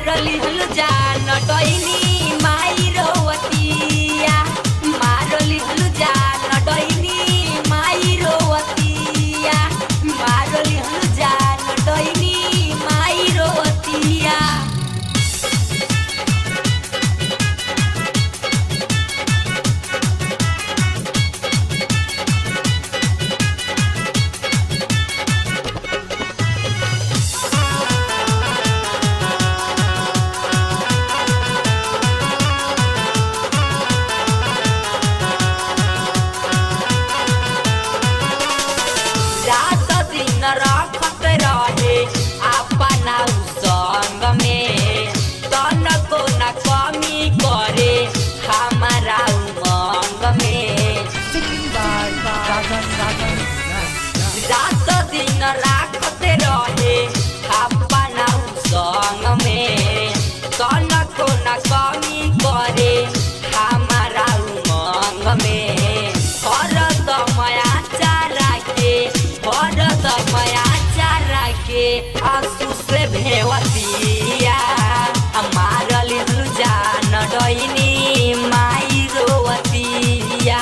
मारली हलु जान डैनी माई रोवतिया मारली हलु जान डैनी माई रोवतिया मारली हलु जान डैनी माई रोवतिया रखत रहे अपना संग में तनको न कमी करे हमारा उमंग में रात दिन रखत रहे अपना संग में तनको न कमी करे हमारा उमंग में हरद माया चारा के हरद माया चारा के आंसू से भेवतिया मारली हलु जान डैनी माई रोवतिया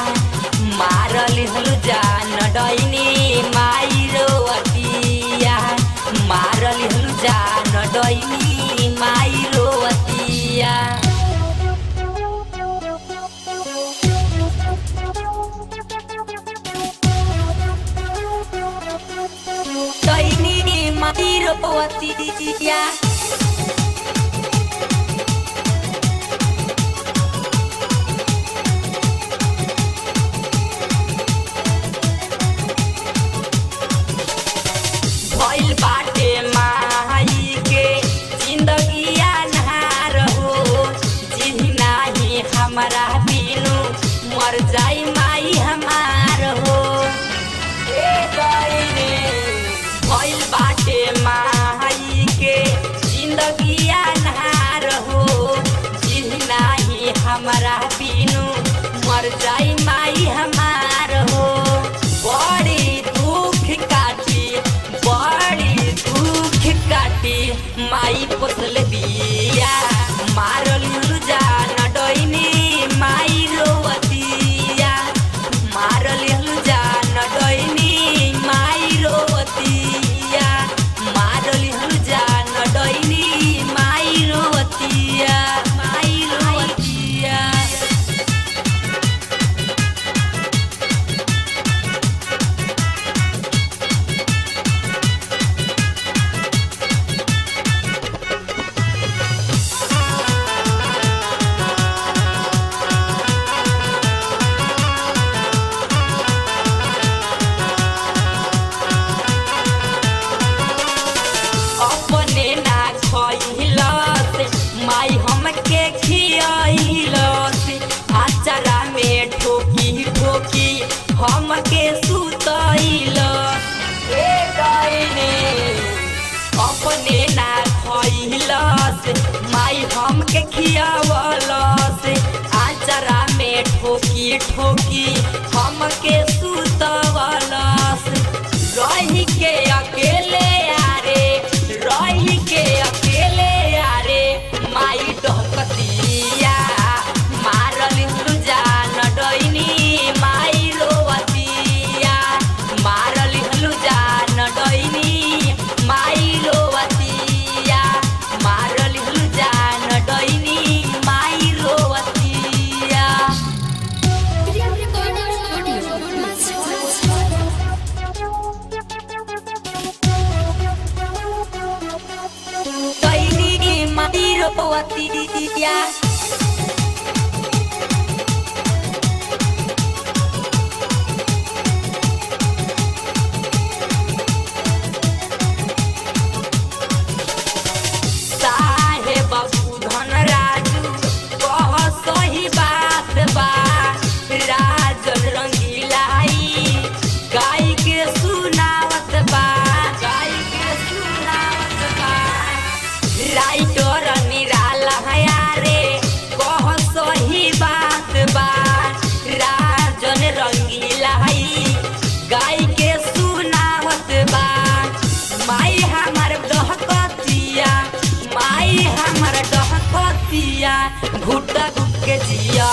मारली हलु जान डैनी माई रोवतिया मारली हलु जान डैनी माई रोवतिया डैनी माई रोवतिया भइल बाटे माई के जिंदगिया नहार हो जिही नाही हमारा बिनु मर जाई माई हमार हो भइल बाटे माई के जिंदगिया नहार हो जिही नाही हमारा बिनु मर जाई माई हमार हो बड़ी दुख काटी माई पोसल दिया मारली हलु जान डैनी माई रोवतिया मारली हलु जान डैनी माई रोवतिया मारली हलु जान डैनी माई रोवतिया माई रोवतिया अपने ना खइलस माई हमके खियाइलस आचारा में ठोकी ठोकी हमके सुतइलस अपने ना खइलस माई हमके खियावलस आचारा में ठोकी ठोकी हमके सुतवलस रही के अकेले रही के अकेले यारे माई डहकतिया मारली हलु जान डैनी माई रोवतिया मारली हलु जान डैनी माई रोवतिया मारली हलु जान डैनी माई रोवतिया डैनी माई रोवतिया साहेब सुधन राजू कह सही बात बा राजन रंगीलाई गाई के सुनावत बा राइटर निराला यारे कह सही बात बा राजन रंगीलाई गाई के सुनावत बा माई हमार दहकतिया माई हमार बिया घुट घुट के जिया